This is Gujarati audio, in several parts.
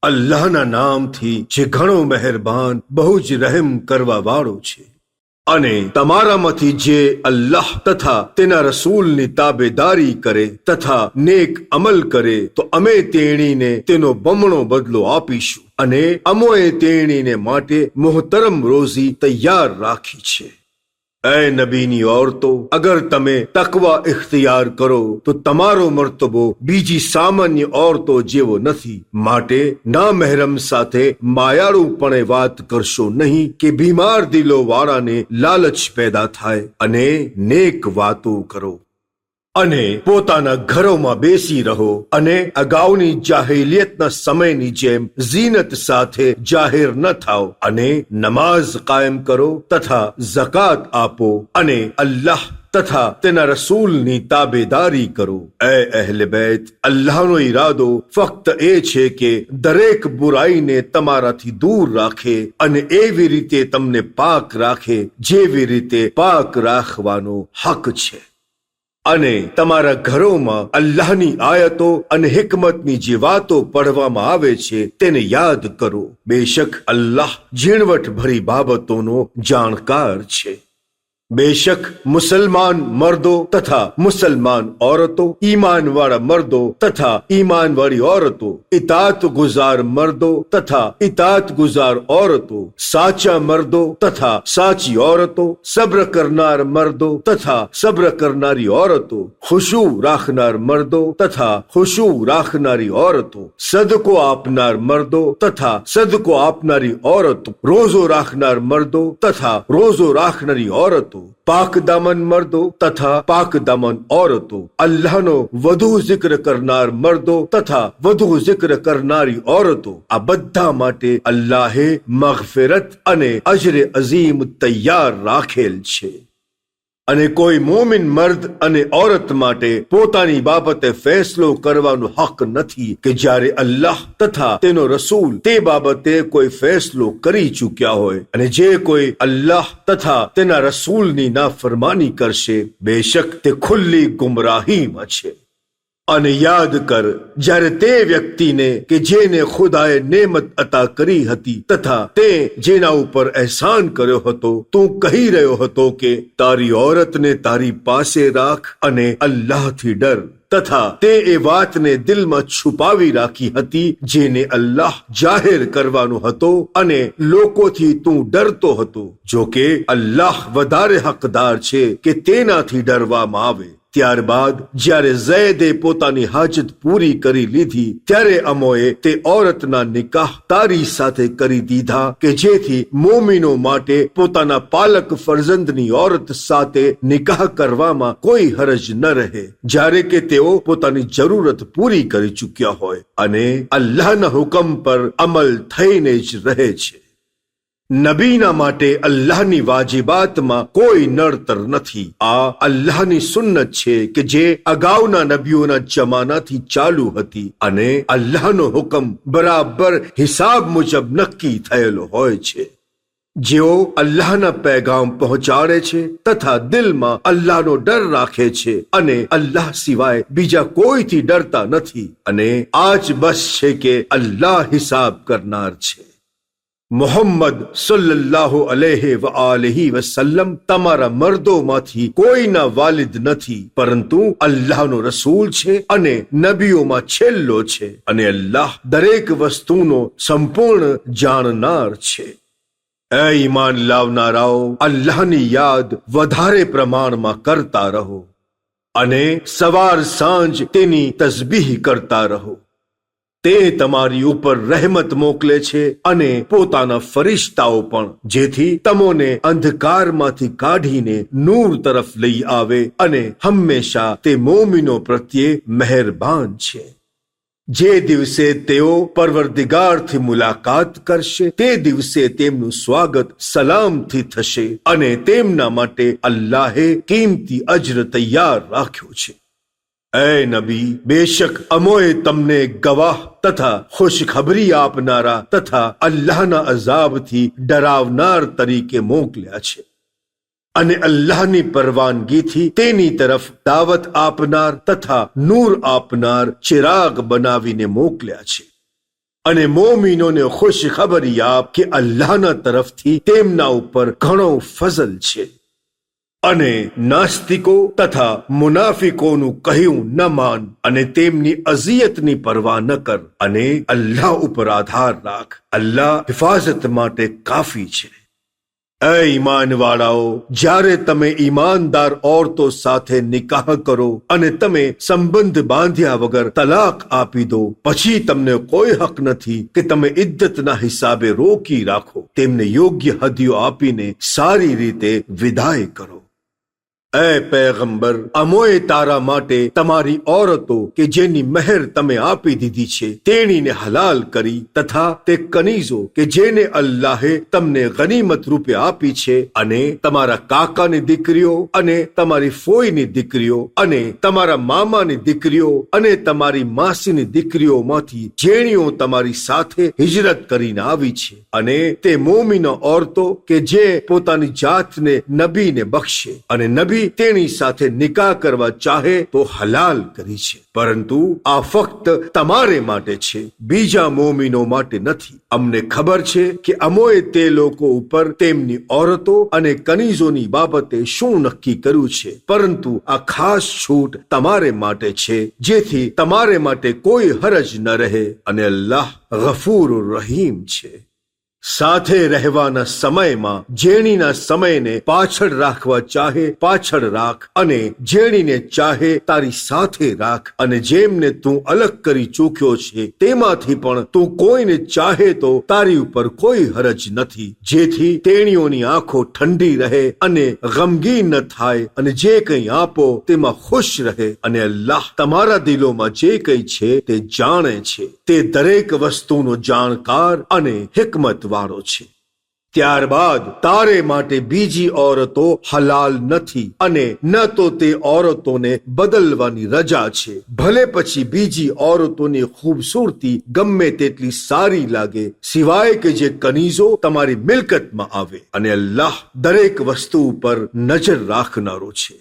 અલ્લાહના નામથી જે ઘણો મહેરબાન બહુ જ રહેમ કરવા વાળો છે। અને તમારામાંથી જે અલ્લાહ તથા તેના રસૂલની તાબેદારી કરે તથા નેક અમલ કરે તો અમે તેણીને તેનો બમણો બદલો આપીશું અને અમોએ તેણીને માટે મોહતરમ રોઝી તૈયાર રાખી છે। ऐ नबीनी औरतो अगर तमे तकवा इख्तियार करो तो तमारो मर्तबो बीजी सामान्य औरतो जेवो नथी। माटे ना महरम साथे मायाळूपणे वात करशो नहीं कि बीमार दिलो वाळाने लालच पैदा थाय अने नेक वातो करो અને પોતાના ઘરોમાં બેસી રહો અને અગાઉની જાહેલિયતના સમયની જેમ ઝીનત સાથે જાહેર ન થાઓ અને નમાઝ કાયમ કરો તથા ઝકાત આપો અને અલ્લાહ તથા તેના રસૂલની તાબેદારી કરો। એ અહેલે બેત, અલ્લાહનો ઈરાદો ફક્ત એ છે કે દરેક બુરાઈને તમારાથી દૂર રાખે અને એવી રીતે તમને પાક રાખે જેવી રીતે પાક રાખવાનો હક છે। અને તમારા ઘરોમાં અલ્લાહની આયતો અને હિકમતની જે વાતો પઢવામાં આવે છે તેને યાદ કરો। બેશક અલ્લાહ ઝીણવટ ભરી બાબતોનો જાણકાર છે। बेशक मुसलमान मर्दों तथा मुसलमान औरतों, ईमान वाला मर्दों तथा ईमान वाली औरतों, इतात गुजार मर्दों तथा इतात गुजार औरतों, साचा मर्दों तथा साची औरतों, सब्र करनार मर्दों तथा सब्र करनारी औरतों, खुशू राखनार मर्दों तथा खुशू राखनारी औरतों, सदको आपनार मर्दों तथा सदको आपनारी औरतों, रोजो राखनार मर्दों तथा रोजो राखनारी औरतों, पाक दामन मर्दों तथा पाक दामन औरतों, अल्लाहनो વધુ zikr કરનાર મર્દો તથા વધુ zikr કરનારી औरतों, આ બધા માટે અલ્લાહે મગફિરત અને અજર અઝીમ તૈયાર રાખેલ છે। અને કોઈ મોમિન મર્દ અને औरत માટે પોતાની બાબતે ફેસલો કરવાનો હક નથી કે જ્યારે અલ્લાહ તથા તેનો રસૂલ તે બાબતે કોઈ ફેસલો કરી ચૂક્યા હોય। અને જે કોઈ અલ્લાહ તથા તેના રસૂલની નાફરમાની કરશે બેશક તે ખુલ્લી ગુમરાહીમાં છે। અને યાદ કર જ્યારે તે વ્યક્તિને કે જેને ખુદાએ નેમત અતા કરી હતી તથા તે જેના ઉપર અહેસાન કર્યો હતો તું કહી રહ્યો હતો કે તારી औरतને તારી પાસે રાખ અને અલ્લાહથી ડર તથા તે એ વાતને દિલમાં છુપાવી રાખી હતી જેને અલ્લાહ જાહેર કરવાનો હતો અને લોકોથી તું ડરતો હતો। જો કે અલ્લાહ વધારે હકદાર છે કે તેનાથી ડરવામાં આવે। ત્યારબાદ જ્યારે ઝૈદે પોતાની હાજત પૂરી કરી લીધી ત્યારે અમોએ તે औरतના નિકાહ તારી સાથે કરી દીધા કે જેથી મોમિનો માટે પોતાના પાલક ફરજંદની औरत સાથે નિકાહ કરવામાં કોઈ હરજ ન રહે જ્યારે કે તેઓ પોતાની જરૂરત પૂરી કરી ચૂક્યા હોય અને અલ્લાહના હુકમ પર અમલ થઈને જ રહે છે। નબીના માટે અલ્લાહની વાજિબાતમાં કોઈ નડતર નથી। આ અલ્લાહની સુન્નત છે કે જે અગાઉના નબીઓના જમાનાથી ચાલુ હતી અને અલ્લાહનો હુકમ બરાબર હિસાબ મુજબ નક્કી થયેલો હોય છે। જેઓ અલ્લાહના પેગામ પહોંચાડે છે તથા દિલમાં અલ્લાહનો ડર રાખે છે અને અલ્લાહ સિવાય બીજા કોઈથી ડરતા નથી અને આ જ બસ છે કે અલ્લાહ હિસાબ કરનાર છે। મોહમ્મદ સલ્લલ્લાહુ અલૈહિ વ આલિહિ વસલ્લમ તમારા મર્દોમાંથી કોઈના વાલિદ નથી પરંતુ અલ્લાહનો રસૂલ છે અને નબીઓમાં છેલ્લો છે અને અલ્લાહ દરેક વસ્તુનો સંપૂર્ણ જાણનાર છે। એ ઈમાન લાવનારાઓ, અલ્લાહની યાદ વધારે પ્રમાણમાં કરતા રહો અને સવાર સાંજ તેની તસબીહ કરતા રહો। તે તમારી ઉપર રહેમત મોકલે છે અને પોતાના ફરિશ્તાઓ પણ જેથી તમોને અંધકારમાંથી કાઢીને નૂર તરફ લઈ આવે અને હંમેશા તે મોમિનો પ્રત્યે મહેરબાન છે। જે દિવસે તેઓ પરવરદિગારથી મુલાકાત કરશે તે દિવસે તેમનું સ્વાગત સલામથી થશે અને તેમના માટે અલ્લાહે કિંમતી અજર તૈયાર રાખ્યો છે। ऐ नबी, बेशक अमोए तमने गवाह तथा खुशखबरी आपनारा तथा अल्लाहना अजाबथी डरावनार तरीके मोकल्या छे અને અલ્લાહની પરવાનગીથી તેની તરફ દાવત આપનાર તથા નૂર આપનાર ચિરાગ બનાવીને મોકલ્યા છે। અને મોમીનોને ખુશ ખબરી આપ કે અલ્લાહના તરફથી તેમના ઉપર ઘણો ફઝલ છે. અને નાસ્તિકો તથા મુનાફિકોનું કહ્યું ન માન અને તેમની અઝિયતની પરવા ન કર અને અલ્લાહ ઉપર આધાર રાખ. અલ્લાહ હિફાઝત માટે કાફી છે. એ ઈમાનવાળાઓ, જ્યારે તમે ઈમાનદાર ઓરતો સાથે નિકાહ કરો અને તમે સંબંધ બાંધ્યા વગર તલાક આપી દો, પછી તમને કોઈ હક નથી કે તમે ઇદ્દતના હિસાબે રોકી રાખો. તેમને યોગ્ય હદીઓ આપીને સારી રીતે વિદાય કરો. એ પૈગંબર, અમોએ તારા માટે તમારી ઓરતો કે જેની મહેર તમે આપી દીધી છે તેણીને હલાલ કરી, તથા તે કનીઝો કે જેને અલ્લાહે તમને ગનીમત રૂપે આપી છે, અને તમારા કાકાની દીકરીઓ અને તમારી ફોઈની દીકરીઓ અને તમારા મામાની દીકરીઓ અને તમારી માસીની દીકરીઓમાંથી જેણીઓ તમારી સાથે હિજરત કરીને આવી છે, અને તે મોમીનો ઓરતો કે જે પોતાની જાતને નબીને બક્ષે અને નબી તેની સાથે નિકાહ કરવા ચાહે તો હલાલ કરી છે. પરંતુ આ ફક્ત તમારે માટે છે, બીજા મોમીનો માટે નથી. અમને ખબર છે કે અમોએ તે લોકો ઉપર તેમની ઓરતો અને કનીઝોની બાબતે શું નક્કી કર્યું છે, પરંતુ આ ખાસ છૂટ તમારે માટે છે, જેથી તમારે માટે કોઈ હરજ ન રહે. અને અલ્લાહ ગફૂર રહીમ છે. સાથે રહેવાના સમયમાં જેણીના સમયને પાછળ રાખવા ચાહે પાછળ રાખ, અને જેણીને ચાહે તારી સાથે રાખ. અને જેમને તું અલગ કરી ચૂક્યો છે તેમાંથી પણ તું કોઈને ચાહે તો તારી ઉપર કોઈ હરજ નથી, જેથી તેણીઓની આંખો ઠંડી રહે અને ગમગીન ન થાય, અને જે કંઈ આપો તેમાં ખુશ રહે. અને અલ્લાહ તમારા દિલોમાં જે કંઈ છે તે જાણે છે. તે દરેક વસ્તુનો જાણકાર અને હિકમત વાળો છે. ત્યારબાદ તારે માટે બીજી ઓરતો હલાલ નથી, અને ન તો તે ઓરતોને બદલવાની રજા છે, ભલે પછી બીજી ઓરતોની ખૂબસૂરતી ગમે તેટલી સારી લાગે, સિવાય કે જે કનીઝો તમારી મિલકતમાં આવે. અને અલ્લાહ દરેક વસ્તુ ઉપર નજર રાખનારો છે.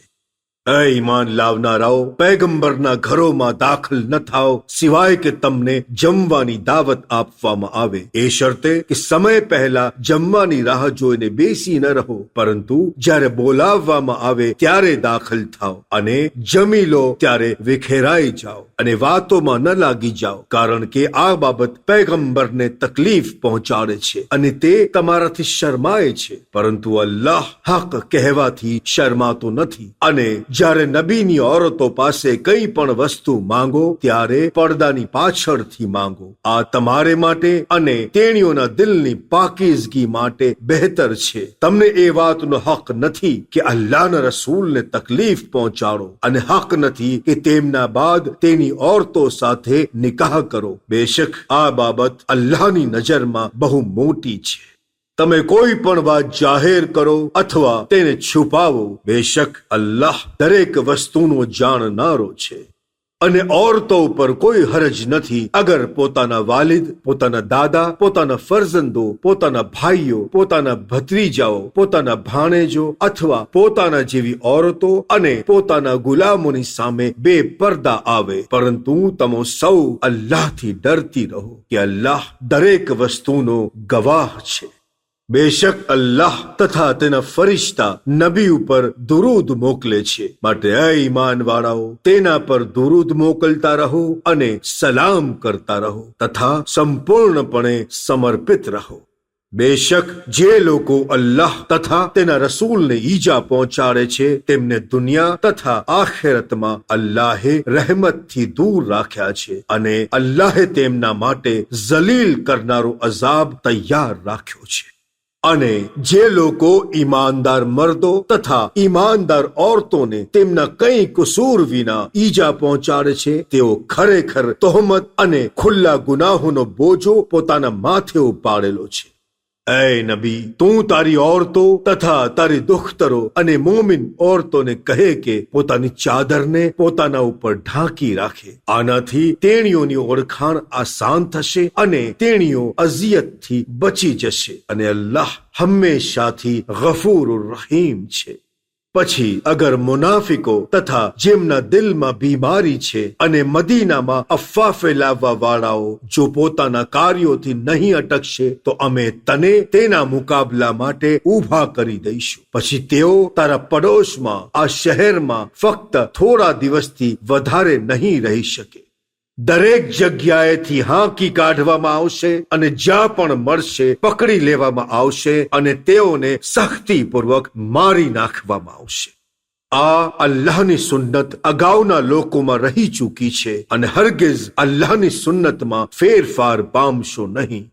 એ ઈમાન લાવનારાઓ, પૈગંબરના ઘરોમાં દાખલ ન થાઓ સિવાય કે તમને જમવાની દાવત આપવામાં આવે, એ શરતે કે સમય પહેલા જમવાની રાહ જોઈને બેસી ન રહો, પરંતુ જ્યારે બોલાવવામાં આવે ત્યારે દાખલ થાઓ, અને જમી લો ત્યારે વિખેરાઈ જાઓ અને વાતોમાં ન લાગી જાઓ, કારણ કે આ બાબત પૈગંબરને તકલીફ પહોંચાડે છે અને તે તમારાથી શરમાય છે, પરંતુ અલ્લાહ હક કહેવાથી શરમાતો નથી. અને જ્યારે નબીની ઓરતો પાસે કંઈ પણ વસ્તુ માંગો ત્યારે પડદાની પાછળથી માંગો. આ તમારે માટે અને તેણીઓના દિલની પાકીઝગી માટે બહેતર છે. તમને એ વાતનો હક નથી કે અલ્લાહના રસૂલને તકલીફ પહોંચાડો, અને હક નથી કે તેમના બાદ તેની ઓરતો સાથે નિકાહ કરો. બેશક આ બાબત અલ્લાહની નજરમાં બહુ મોટી છે. તમે કોઈ પણ વાત જાહેર કરો અથવા તેને છુપાવો, બેશક અલ્લાહ દરેક વસ્તુનો જાણનારો છે. અને ઓરતો ઉપર કોઈ હરજ નથી અગર પોતાના વાલિદ, પોતાના દાદા, પોતાના ફરજંદો, પોતાના ભાઈઓ, પોતાના ભત્રીજાઓ, પોતાના ભાણેજો અથવા પોતાના જેવી ઓરતો અને પોતાના ગુલામોની સામે બેપરદા આવે, પરંતુ તમે સૌ અલ્લાહથી ડરતી રહો કે અલ્લાહ દરેક વસ્તુનો ગવાહ છે. બેશક અલ્લાહ તથા તેના ફરિશ્તા નબી ઉપર દુરૂદ મોકલે છે, માટે એ ઈમાનવાળાઓ, તેના પર દુરૂદ મોકલતા રહો અને સલામ કરતા રહો તથા સંપૂર્ણપણે સમર્પિત રહો. બેશક જે લોકો અલ્લાહ તથા તેના રસૂલને ઈજા પહોંચાડે છે તેમને દુનિયા તથા આખિરતમાં અલ્લાહે રહેમતથી દૂર રાખ્યા છે, અને અલ્લાહે તેમના માટે ઝલીલ કરનારો અઝાબ તૈયાર રાખ્યો છે. અને જે લોકો ઈમાનદાર મર્દો તથા ઈમાનદાર ઓરતોને તેમના કંઈ કસૂર વિના ઈજા પહોંચાડે છે, તેઓ ખરેખર તહોમત અને ખુલ્લા ગુનાહોનો બોજો પોતાના માથે ઉપાડેલો છે. એ નબી, તું તારી ઓરતો તથા તારી દુખ્તરો અને મોમિન ઓરતોને કહે કે પોતાની ચાદરને પોતાના ઉપર ઢાંકી રાખે. આનાથી તેણીઓની ઓળખાણ આસાન થશે અને તેણીઓ અઝિયતથી બચી જશે, અને અલ્લાહ હંમેશાથી ગફૂર રહીમ છે. પછી અગર મુનાફિકો તથા જેમના દિલમાં બીમારી છે અને મદીનામાં અફવા ફેલાવવા વાળાઓ જો પોતાના કાર્યોથી નહીં અટકશે તો અમે તને તેના મુકાબલા માટે ઊભા કરી દઈશું. પછી તેઓ તારા પડોશમાં આ શહેરમાં ફક્ત થોડા દિવસથી વધારે નહીં રહી શકે. દરેક જગ્યાએથી હાંકી કાઢવામાં આવશે અને જ્યાં પણ મળશે પકડી લેવામાં આવશે અને તેઓને સખ્તીપૂર્વક મારી નાખવામાં આવશે. આ અલ્લાહની સુન્નત અગાઉના લોકોમાં રહી ચૂકી છે અને હરગિઝ અલ્લાહની સુન્નતમાં ફેરફાર પામશો નહીં.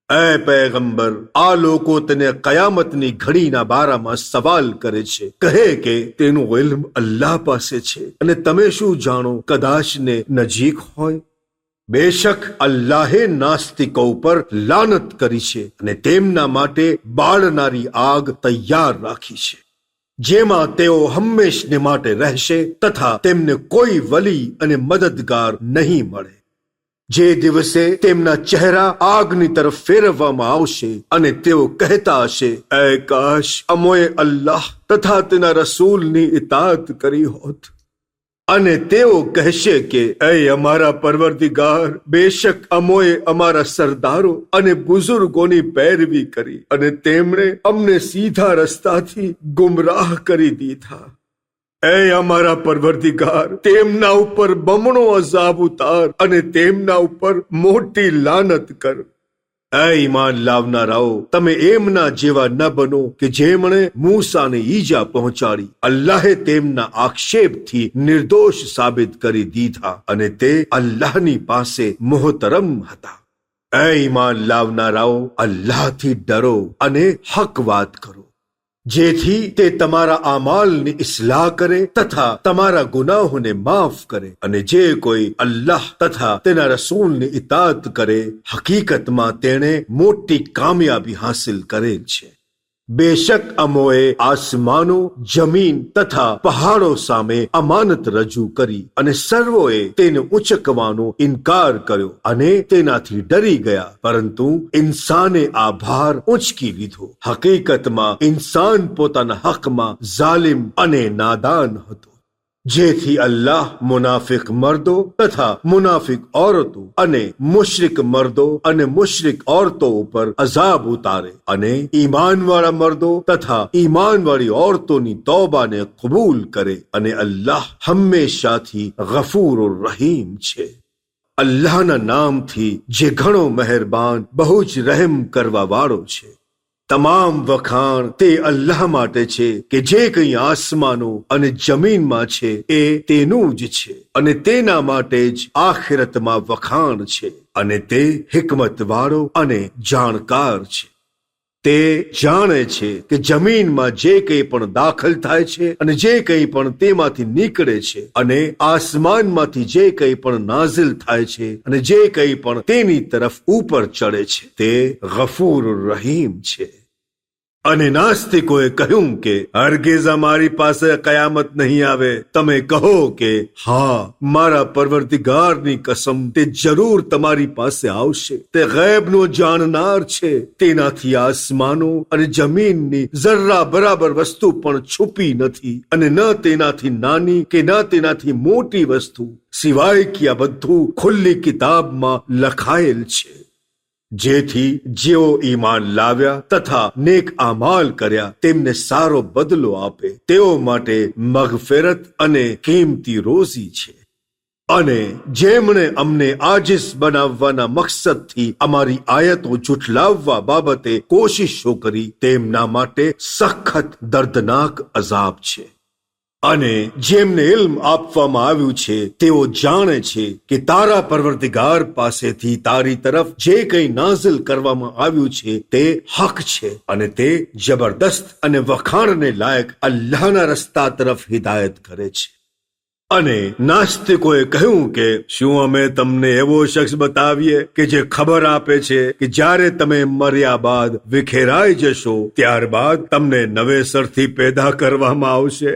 એ પૈગંબર, આ લોકો તને કયામતની ઘડીના બારામાં સવાલ કરે છે. કહે કે તેનું ઇલ્મ અલ્લાહ પાસે છે અને તમે શું જાણો, કદાચ ને નજીક હોય. બેશક અલ્લાહે નાસ્તિકો પર લાનત કરી છે અને તેમના માટે બાળનારી આગ તૈયાર રાખી છે, જેમાં તેઓ હંમેશને માટે રહેશે તથા તેમને કોઈ વલી અને મદદગાર નહીં મળે. જે દિવસે તેમના ચહેરા આગની તરફ ફેરવવામાં આવશે અને તેઓ કહેતા હશે, એ કાશ અમોએ અલ્લાહ તથા તેના રસૂલની ઇતાઅત કરી હોત. અને તેઓ કહેશે કે એ અમારા પરવરદિગાર, બેશક અમોએ અમારા સરદારો અને બુઝુર્ગોની પૈરવી કરી અને તેમણે અમને સીધા રસ્તાથી ગુમરાહ કરી દીધા. એ અમારા પરવરદિગાર, તેમના ઉપર બમણો અઝાબ ઉતાર અને તેમના ઉપર મોટી લાનત કર. એ ઈમાન લાવનારાઓ, તમે એમના જેવા ન બનો કે જેમણે મૂસાને ઈજા પહોંચાડી. અલ્લાહે તેમના આક્ષેપથી નિર્દોષ સાબિત કરી દીધા અને તે અલ્લાહની પાસે મોહતરમ હતા. એ ઈમાન લાવનારાઓ, અલ્લાહથી ડરો અને હક વાત કરો, જેથી તે તમારા આમાલની ઇસ્લાહ કરે તથા તમારા ગુનાહોને માફ કરે. અને જે કોઈ અલ્લાહ તથા તેના રસૂલની ઇતાઅત કરે, હકીકતમાં તેણે મોટી કામયાબી હાસિલ કરેલ છે. બેશક અમોએ આસમાનો, જમીન તથા પહાડો સામે અમાનત રજૂ કરી અને સર્વોએ તેને ઉંચકવાનો ઇનકાર કર્યો અને તેનાથી ડરી ગયા, પરંતુ ઇન્સાને આ ભાર ઉંચકી લીધો. હકીકતમાં ઇન્સાન પોતાના હકમાં ઝાલિમ અને નાદાન હતો. જેથી અલ્લાહ મુનાફિક મર્દો તથા મુનાફિક ઓરતો અને મુશરિક મર્દો અને મુશરિક ઓરતો ઉપર અઝાબ ઉતારે અને ઈમાનવાળા મર્દો તથા ઈમાનવાળી ઓરતોની તૌબાને કબૂલ કરે. અને અલ્લાહ હંમેશાથી ગફૂર રહીમ છે. અલ્લાહના નામથી જે ઘણો મહેરબાન, બહુ જ રહેમ કરવા વાળો છે. તમામ વખાણ તે અલ્લાહ માટે છે કે જે કંઈ આસમાનો અને જમીનમાં છે એ તેનું જ છે અને તેના માટે જ આખિરતમાં વખાણ છે. અને તે હિકમત વાળો અને જાણકાર છે. તે જાણે છે કે જમીનમાં જે કંઈ પણ દાખલ થાય છે અને જે કંઈ પણ તેમાંથી નીકળે છે અને આસમાનમાંથી જે કંઈ પણ નાઝિલ થાય છે અને જે કંઈ પણ તેની તરફ ઉપર ચડે છે, તે ગફૂર રહીમ છે. અને નાસ્તિકોએ કહ્યું કે હરગિઝ અમારી પાસે કયામત નહીં આવે. તમે કહો કે હા, મારા પરવરદિગારની કસમ, તે જરૂર તમારી પાસે આવશે. તે ગૈબનો જાણનાર છે. તેનાથી આસમાનો અને જમીનની જર્રા બરાબર વસ્તુ પણ છુપી નથી અને ન તેનાથી નાની કે ન તેનાથી મોટી વસ્તુ, સિવાય કે આ બધું ખુલ્લી કિતાબમાં લખાયેલ છે. જેથી જેઓ ઈમાન લાવ્યા તથા નેક આમાલ કર્યા તેમને સારો બદલો આપે. તેઓ માટે મગફિરત અને કિંમતી રોઝી છે. અને જેમણે અમને આજીઝ બનાવવાના મકસદથી અમારી આયતો જુઠલાવવા બાબતે કોશિશો કરી, તેમના માટે સખત દર્દનાક અઝાબ છે. અને જેમને ઇલ્મ આપવામાં આવ્યું છે તેઓ જાણે છે કે તારા પરવરદિગાર પાસેથી તારી તરફ જે કંઈ નાઝિલ કરવામાં આવ્યું છે તે હક છે અને તે જબરદસ્ત અને વખાણને લાયક અલ્લાહના રસ્તા તરફ હિદાયત કરે છે. અને નાસ્તિકોએ કહ્યું કે શું અમે તમને એવો શખ્સ બતાવીએ કે જે ખબર આપે છે કે જ્યારે તમે મર્યા બાદ વિખેરાઈ જશો ત્યારબાદ તમને નવેસરથી પેદા કરવામાં આવશે?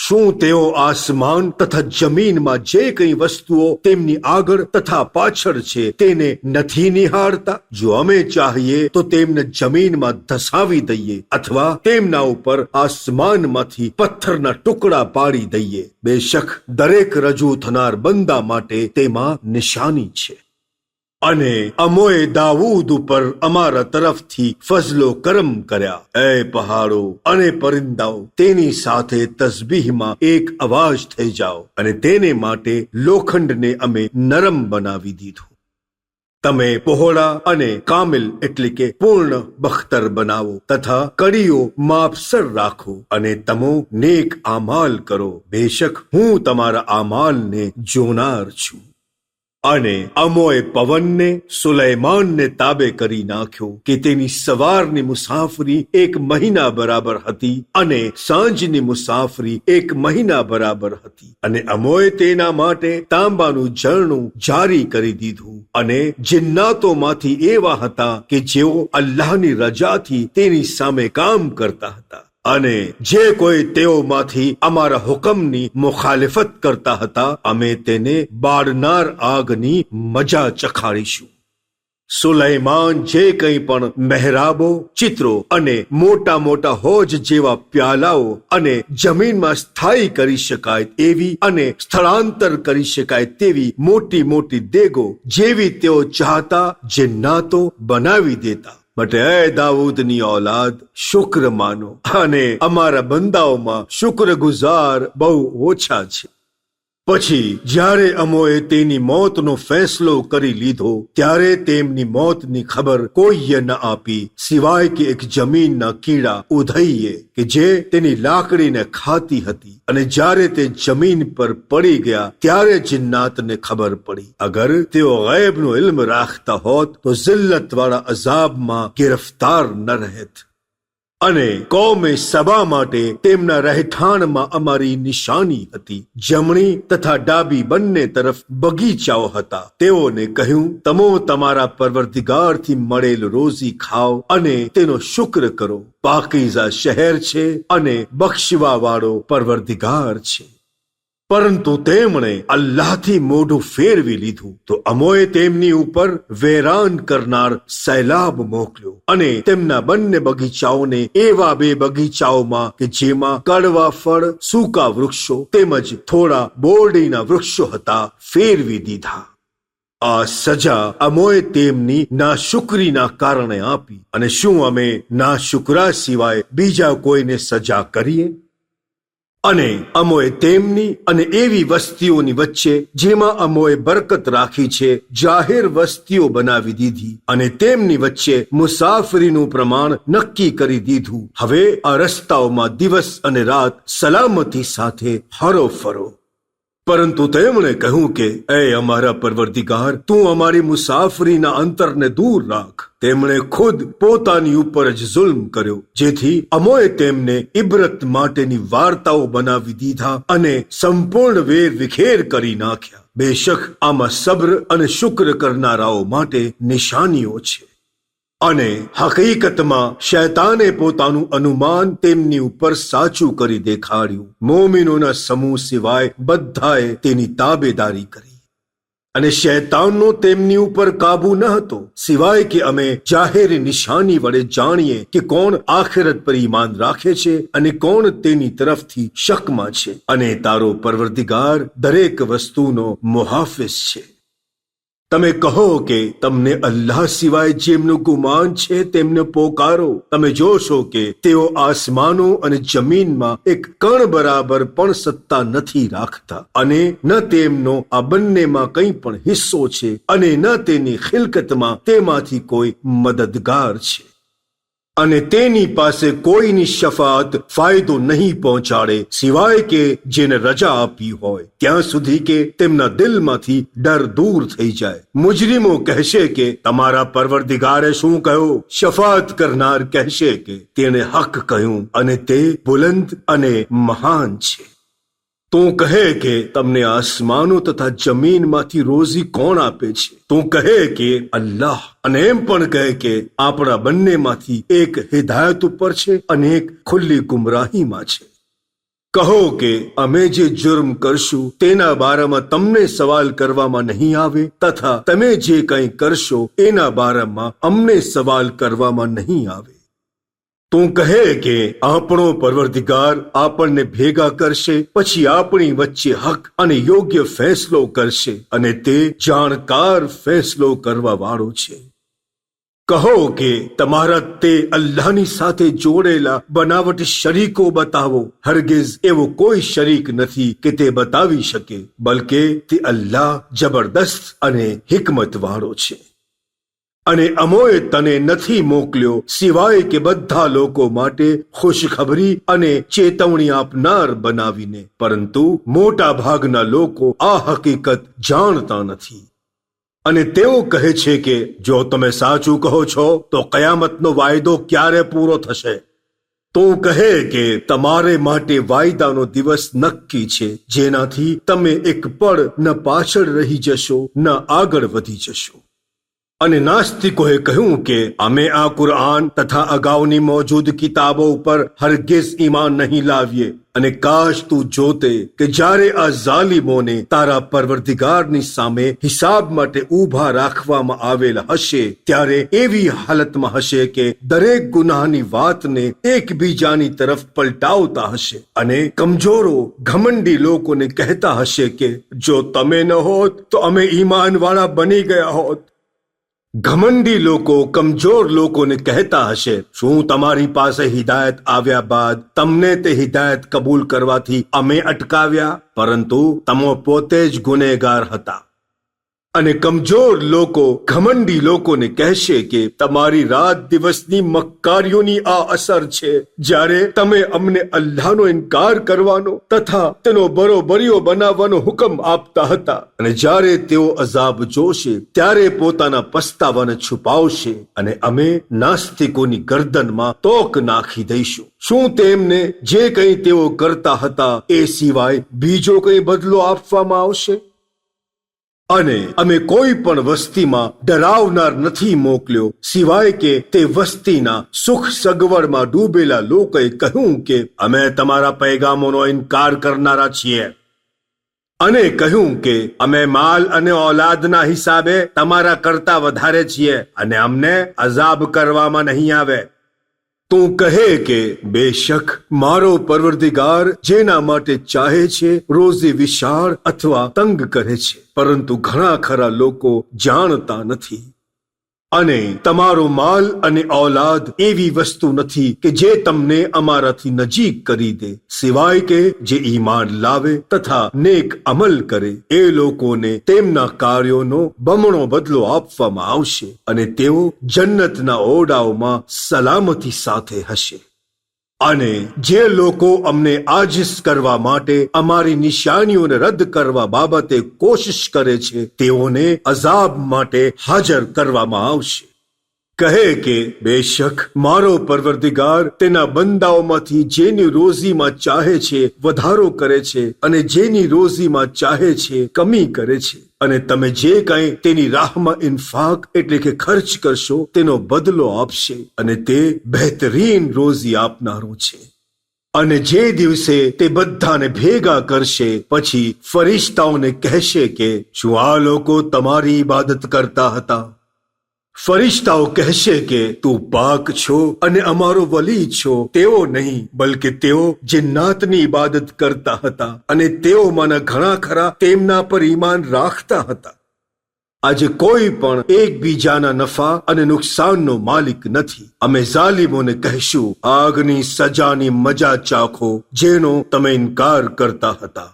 શું તેઓ આસમાન તથા જમીનમાં જે કંઈ વસ્તુઓ તેમની આગળ તથા પાછળ છે તેને નથી નિહાળતા? જો અમે ચાહીએ તો તેમને જમીનમાં ધસાવી દઈએ અથવા તેમના ઉપર આસમાનમાંથી પથ્થરના ટુકડા પાડી દઈએ. બેશક દરેક રજૂ થનાર બંદા માટે તેમાં નિશાની છે. અને અમોએ દાઉદ ઉપર અમારા તરફથી ફઝલો કરમ કર્યા. એ પહાડો અને પરિંદાઓ, તેની સાથે તસ્બીહમાં એક અવાજ થઈ જાઓ, અને તેને માટે લોખંડને અમે નરમ બનાવી દીધું. તમે પહોળા અને કામિલ એટલે કે પૂર્ણ બખ્તર બનાવો તથા કડીઓ માપસર રાખો, અને તમો નેક આમાલ કરો. બેશક હું તમારા આમાલને જોનાર છું. અને અમોએ પવનને સુલૈમાનને તાબે કરી નાખ્યો કે તેની સવારની મુસાફરી 1 મહિના બરાબર હતી અને સાંજની મુસાફરી 1 મહિના બરાબર હતી. અને અમોએ તેના માટે તાંબાનું ઝરણું જારી કરી દીધું. અને જિન્નાતોમાંથી એવા હતા કે જેઓ અલ્લાહની રજાથી તેની સામે કામ કરતા હતા, અને જે કોઈ તેઓમાંથી અમારા હુકમની મુખાલિફત કરતા હતા, અમે તેને બાળનાર આગની મજા ચખાડીશું. સુલૈમાન જે કંઈ પણ મહેરાબો, ચિત્રો અને મોટા મોટા હોજ જેવા પ્યાલાઓ અને જમીનમાં સ્થાયી કરી શકાય એવી અને સ્થળાંતર કરી શકાય તેવી મોટી મોટી દેગો જેવી તેઓ ચાહતા જિન્નાતો બનાવી દેતા. બટ એ દાઉદની ઔલાદ, શુક્ર માનો, અને અમારા બંદાઓમાં શુક્રગુજાર બહુ ઓછા છે. પછી જ્યારે અમોએ તેની મોતનો ફેસલો કરી લીધો, ત્યારે તેમની મોતની ખબર કોઈએ ન આપી સિવાય કે એક જમીનના કીડા ઉધઈએ કે જે તેની લાકડીને ખાતી હતી. અને જ્યારે તે જમીન પર પડી ગયા ત્યારે જિન્નાતને ખબર પડી. અગર તેઓ ગૈબનો ઇલ્મ રાખતા હોત તો જિલ્લતવાળા અઝાબમાં ગિરફ્તાર ન રહેત. અને કૌમે સબા માટે તેમના રહેઠાણમાં અમારી નિશાની હતી. જમણી તથા ડાબી બંને તરફ બગીચાઓ હતા. તેઓને કહ્યું, તમો તમારા પરવરદિગારથી મળેલ રોઝી ખાઓ અને તેનો શુક્ર કરો. પાકીઝા શહેર છે અને બક્ષવા વાળો પરવરદિગાર છે. પરંતુ તેમણે અલ્લાહથી મોઢું ફેરવી લીધું તો અમોએ તેમની ઉપર વેરાન કરનાર સૈલાબ મોકલ્યો, અને તેમના બંને બગીચાઓને એવા 2 બગીચાઓમાં કે જેમાં કડવા ફળ, સૂકા વૃક્ષો તેમજ થોડા બોરડીના વૃક્ષો હતા, ફેરવી દીધા. આ સજા અમોએ તેમની નાશુકરીના કારણે આપી. અને શું અમે નાશુકરા સિવાય બીજા કોઈને સજા કરીએ? અને અમોએ તેમની અને એવી વસ્તીઓની વચ્ચે જેમાં અમોએ બરકત રાખી છે જાહેર વસ્તીઓ બનાવી દીધી, અને તેમની વચ્ચે મુસાફરીનું પ્રમાણ નક્કી કરી દીધું. હવે આ રસ્તાઓમાં દિવસ અને રાત સલામતી સાથે હરો ફરો. પરંતુ તેમણે કહ્યું કે, એ અમારા પરવરદિગાર, તું અમારી મુસાફરીના અંતરને દૂર રાખ. તેમણે ખુદ પોતાની ઉપર જ જુલ્મ કર્યો, જેથી અમોએ તેમને ઇબરત માટેની વાર્તાઓ બનાવી દીધા અને સંપૂર્ણ વેર વિખેર કરી નાખ્યા. બેશક આમાં સબ્ર અને શુક્ર કરનારાઓ માટે નિશાનીઓ છે. અને હકીકતમાં શૈતાને પોતાનું અનુમાન તેમની ઉપર સાચું કરી દેખાડ્યું. મોમિનોના સમૂહ સિવાય બધાએ તેની તાબેદારી કરી. અને શૈતાનનો તેમની ઉપર કાબુ ન હતો, સિવાય કે અમે જાહેર નિશાની વડે જાણીએ કે કોણ આખિરત પર ઈમાન રાખે છે અને કોણ તેની તરફથી શકમાં છે. અને તારો પરવરદિગાર દરેક વસ્તુનો મુહાફિઝ છે. તમે કહો કે તમને અલ્લાહ સિવાય જેમનું ગુમાન છે તેમને પોકારો. તમે જોશો કે તેઓ આસમાનો અને જમીનમાં એક કણ બરાબર પણ સત્તા નથી રાખતા, અને ન તેમનો આ બંનેમાં કંઈ પણ હિસ્સો છે, અને ન તેની ખિલકતમાં તેમાંથી કોઈ મદદગાર છે. અને તેની પાસે કોઈની શફાત ફાયદો નહીં પહોંચાડે સિવાય કે જેને રજા આપી હોય, ત્યાં સુધી કે તેમના દિલમાંથી ડર દૂર થઈ જાય. મુજરિમો કહેશે કે તમારા પરવરદિગારે શું કહ્યું? શફાત કરનાર કહેશે કે તેણે હક કહ્યું અને તે બુલંદ અને મહાન છે. તું કહે કે તમને આસમાનો તથા જમીનમાંથી રોઝી કોણ આપે છે? તું કહે કે અલ્લાહ. અને એમ પણ કહે કે આપણા બંનેમાંથી એક હિદાયત ઉપર છે અને એક ખુલ્લી ગુમરાહીમાં છે. કહો કે અમે જે જુર્મ કરશું તેના બારામાં તમને સવાલ કરવામાં નહીં આવે તથા તમે જે કંઈ કરશો એના બારામાં અમને સવાલ કરવામાં નહીં આવે. તું કહે કે આપણો પરવરદિગાર આપણને ભેગા કરશે, પછી આપણી વચ્ચે હક અને યોગ્ય ફેંસલો કરશે અને તે જાણકાર ફેંસલો કરવા વાળો છે. કહો કે તમારા તે અલ્લાહની સાથે જોડેલા બનાવટી શરીકો બતાવો. હરગિઝ એવો કોઈ શરીક નથી કે તે બતાવી શકે, બલકે તે અલ્લાહ જબરદસ્ત અને હિકમત વાળો છે. અને અમોએ તને નથી મોકલ્યો સિવાય કે બધા લોકો માટે ખુશખબરી અને ચેતવણી આપનાર બનાવીને, પરંતુ મોટા ભાગના લોકો આ હકીકત જાણતા નથી. અને તેઓ કહે છે કે જો તમે સાચું કહો છો તો કયામતનો વાયદો ક્યારે પૂરો થશે? તું કહે કે તમારે માટે વાયદાનો દિવસ નક્કી છે, જેનાથી તમે એક પળ ન પાછળ રહી જશો ન આગળ વધી જશો. અને નાસ્તિકોએ કહ્યું કે અમે આ કુરઆન તથા અગાઉની મોજૂદ કિતાબો ઉપર હરગિઝ ઈમાન નહીં લાવીએ. અને કાશ તું જોતે કે જ્યારે આ ઝાલિમોને તારા પરવરદિગારની સામે હિસાબ માટે ઊભા રાખવામાં આવેલ હશે, ત્યારે એવી હાલતમાં હશે કે દરેક ગુનાહની વાતને એકબીજાની તરફ પલટાવતા હશે. અને કમજોરો ઘમંડી લોકોને કહેતા હશે કે જો તમે ન હોત તો અમે ઈમાનવાળા બની ગયા હોત. ઘમંડી લોકો કમજોર લોકોને કહેતા હશે, શું તમારી પાસે હિદાયત આવ્યા બાદ તમને તે હિદાયત કબૂલ કરવાથી અમે અટકાવ્યા? પરંતુ તમે પોતે જ ગુનેગાર હતા. અને કમજોર લોકો ઘમંડી લોકોને કહેશે કે તમારી રાત દિવસની મક્કારીઓની આ અસર છે, જ્યારે તમે અમને અલ્લાહનો ઇનકાર કરવાનો તથા તેનો બરોબરીઓ બનાવવાનો હુકમ આપતા હતા. અને જ્યારે તેઓ અઝાબ જોશે ત્યારે પોતાના પસ્તાવાને છુપાવશે અને અમે નાસ્તિકોની ગરદનમાં તોક નાખી દઈશું. શું તેમને જે કંઈ તેઓ કરતા હતા એ સિવાય બીજો કંઈ બદલો આપવામાં આવશે? અને અમે કોઈ પણ વસ્તીમાં ડરાવનાર નથી મોકલ્યો સિવાય કે તે વસ્તીના સુખ સગવડમાં ડૂબેલા લોકોએ કહ્યું કે અમે તમારા પૈગામોનો ઇનકાર કરનારા છીએ. અને કહ્યું કે અમે માલ અને ઓલાદના હિસાબે તમારા કરતા વધારે છીએ અને અમને અઝાબ કરવામાં નહીં આવે. તું કહે કે બેશક મારો પરવરદિગાર જેના માટે ચાહે છે રોઝી વિશાળ અથવા તંગ કરે છે, પરંતુ ઘણા ખરા લોકો જાણતા નથી. અને તમારો માલ અને ઓલાદ એવી વસ્તુ નથી કે જે તમને અમારાથી નજીક કરી દે, સિવાય કે જે ઈમાન લાવે તથા નેક અમલ કરે એ લોકોને તેમના કાર્યોનો બમણો બદલો આપવામાં આવશે અને તેઓ જન્નતના ઓરડાઓમાં સલામતી સાથે હશે. અને જે લોકો અમને આજીઝ કરવા માટે અમારી નિશાનીઓને રદ કરવા બાબતે કોશિશ કરે છે તેઓને અઝાબ માટે હાજર કરવામાં આવશે. કહે કે બેશક મારો પરવરદિગાર તેના બંદાઓમાંથી જેની રોઝીમાં ચાહે છે વધારો કરે છે અને જેની રોઝીમાં ચાહે છે કમી કરે છે. અને તમે જે કંઈ તેની રાહમાં ઇન્ફાક એટલે કે ખર્ચ કરશો તેનો બદલો આપશે અને તે બહેતરીન રોઝી આપનારો છે. અને જે દિવસે તે બધાને ભેગા કરશે પછી ફરિશ્તાઓને કહેશે કે શું આ લોકો તમારી ઇબાદત કરતા હતા? ફરિશ્તાઓ કહેશે કે તું પાક છો અને અમારો વલી છો. તેઓ નહીં, બલકે તેઓ જિન્નાતની ઇબાદત કરતા હતા અને તેઓમાંના ઘણા ખરા તેમના પર ઈમાન રાખતા હતા. આજે કોઈ પણ એકબીજાના નફા અને નુકસાનનો માલિક નથી. અમે ઝાલિમોને કહેશું આગની સજાની મજા ચાખો જેનો તમે ઇનકાર કરતા હતા.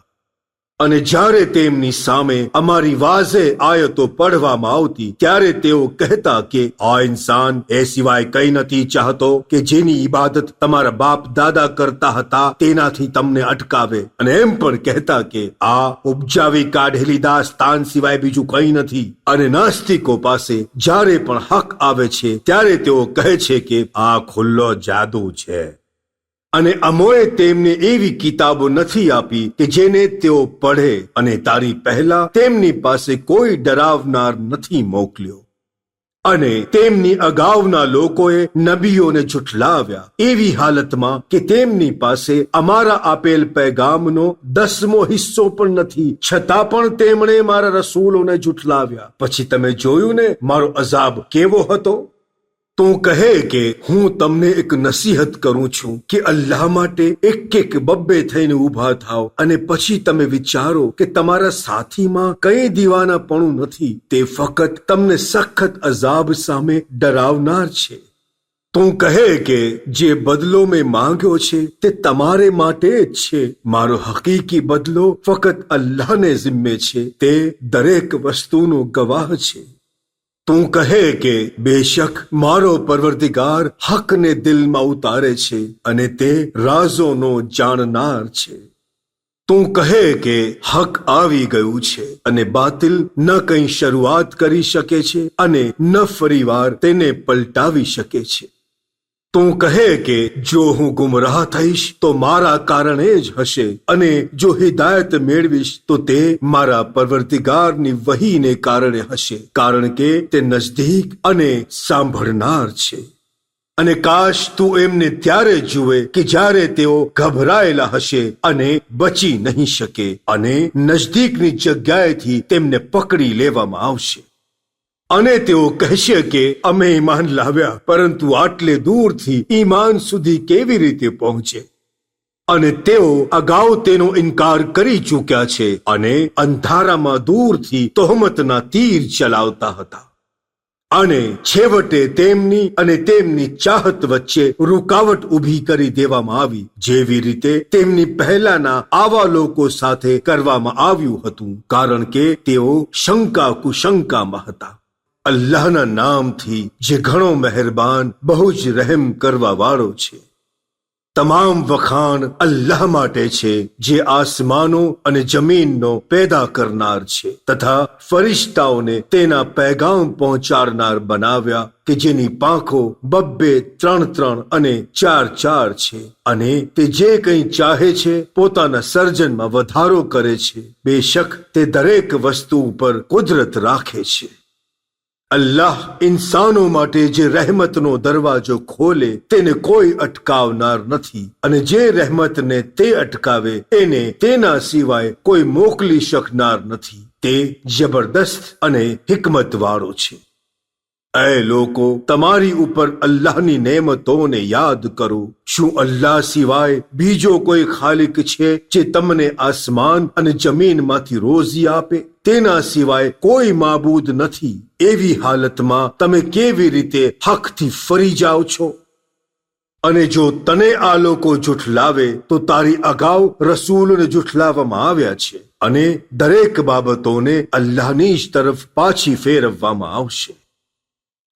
અને જ્યારે તેમની સામે અમારી વાઝે આયતો પઢવામાં આવતી ત્યારે તેઓ કહેતા કે આ ઇન્સાન એ સિવાય કંઈ નથી ચાહતો કે જેની ઇબાદત તમારા બાપ દાદા કરતા હતા તેનાથી તમને અટકાવે. અને એમ પણ કહેતા કે આ ઉપજાવી કાઢેલી દાસ્તાન સિવાય બીજું કંઈ નથી. અને નાસ્તિકો પાસે જ્યારે પણ હક આવે છે ત્યારે તેઓ કહે છે કે આ ખુલ્લો જાદુ છે. અને અમોએ તેમને એવી કિતાબો નથી આપી કે જેને તેઓ પઢે, અને તારી પહેલા તેમની પાસે કોઈ ડરાવનાર નથી મોકલ્યો. અને તેમની અગાઉના લોકોએ નબીઓને ઝુઠલાવ્યા એવી હાલતમાં કે તેમની પાસે અમારા આપેલ પૈગામનો 10મો હિસ્સો પણ નથી, છતાં પણ તેમણે મારા રસૂલોને ઝુઠલાવ્યા. પછી તમે જોયું ને મારો અઝાબ કેવો હતો. તો કહે કે હું તમને એક નસીહત કરું છું કે અલ્લાહ માટે એક બબ્બે થઈને ઊભા થાઓ અને પછી તમે વિચારો કે તમારા સાથીમાં કઈ દીવાનાપણું નથી, તે ફક્ત તમને સખત અઝાબ સામે ડરાવનાર છે. તું કહે કે જે બદલો મેં માંગ્યો છે તે તમારે માટે જ છે, મારો હકીકી બદલો ફક્ત અલ્લાહને જિમ્મે છે, તે દરેક વસ્તુનો ગવાહ છે. તું કહે કે બેશક મારો પરવરદિગાર હકને દિલમાં ઉતારે છે અને તે રાઝોનો જાણનાર છે. તું કહે કે હક આવી ગયું છે અને બાતિલ ન કંઈ શરૂઆત કરી શકે છે અને ન ફરીવાર તેને પલટાવી શકે છે. તું કહે કે જો હું ગુમરાહ થઈશ તો મારા કારણે જ હશે અને જો હિદાયત મેળવીશ તો તે મારા પરવરદિગારની વહીને કારણે હશે, કારણ કે તે નજદીક અને સાંભળનાર છે. અને કાશ તું એમને ત્યારે જુએ કે જ્યારે તેઓ ગભરાયેલા હશે અને બચી નહીં શકે અને નજદીકની જગ્યાએથી તેમને પકડી લેવામાં આવશે. અને તેઓ કહેશે કે અમે ઈમાન લાવ્યા, પરંતુ આટલે દૂરથી ઈમાન સુધી કેવી રીતે પહોંચે? અને તેઓ અગાઉ તેનો ઇનકાર કરી ચૂક્યા છે અને અંધારામાં દૂરથી તહોમતના તીર ચલાવતા હતા. અને છેવટે તેમની અને તેમની ચાહત વચ્ચે રૂકાવટ ઊભી કરી દેવામાં આવી, જેવી રીતે તેમની પહેલાના આવા લોકો સાથે કરવામાં આવ્યું હતું, કારણ કે તેઓ શંકા કુશંકામાં હતા. અલ્લાહના નામથી જે ઘણો મહેરબાન બહુ જ રહેમ કરવા વાળો છે. તમામ વખાણ અલ્લાહ માટે છે જે આસમાનો અને જમીનનો પેદા કરનાર છે તથા ફરિશ્તાઓને તેના પૈગામ પહોંચાડનાર બનાવ્યા કે જેની પાંખો 2, 3, 3 અને 4, 4 છે અને તે જે કંઈ ચાહે છે પોતાના સર્જનમાં વધારો કરે છે. બેશક તે દરેક વસ્તુ ઉપર કુદરત રાખે છે. અલ્લાહ ઇન્સાનો માટે જે રહેમતનો દરવાજો ખોલે તેને કોઈ અટકાવનાર નથી, અને જે રહેમતને તે અટકાવે એને તેના સિવાય કોઈ મોકલી શકનાર નથી. તે જબરદસ્ત અને હિકમતવાળો છે. એ લોકો, તમારી ઉપર અલ્લાહની નેમતોને યાદ કરો. શું અલ્લાહ સિવાય બીજો કોઈ ખાલિક છે જે તમને આસમાન અને જમીનમાંથી રોજી આપે? તેના સિવાય કોઈ માબૂદ નથી. એવી હાલતમાં તમે કેવી રીતે હકથી ફરી જાઓ છો? અને જો તને આ લોકો જુઠલાવે તો તારી અગાઉ રસૂલોને જુઠલાવવામાં આવ્યા છે અને દરેક બાબતોને અલ્લાહની જ તરફ પાછી ફેરવવામાં આવશે.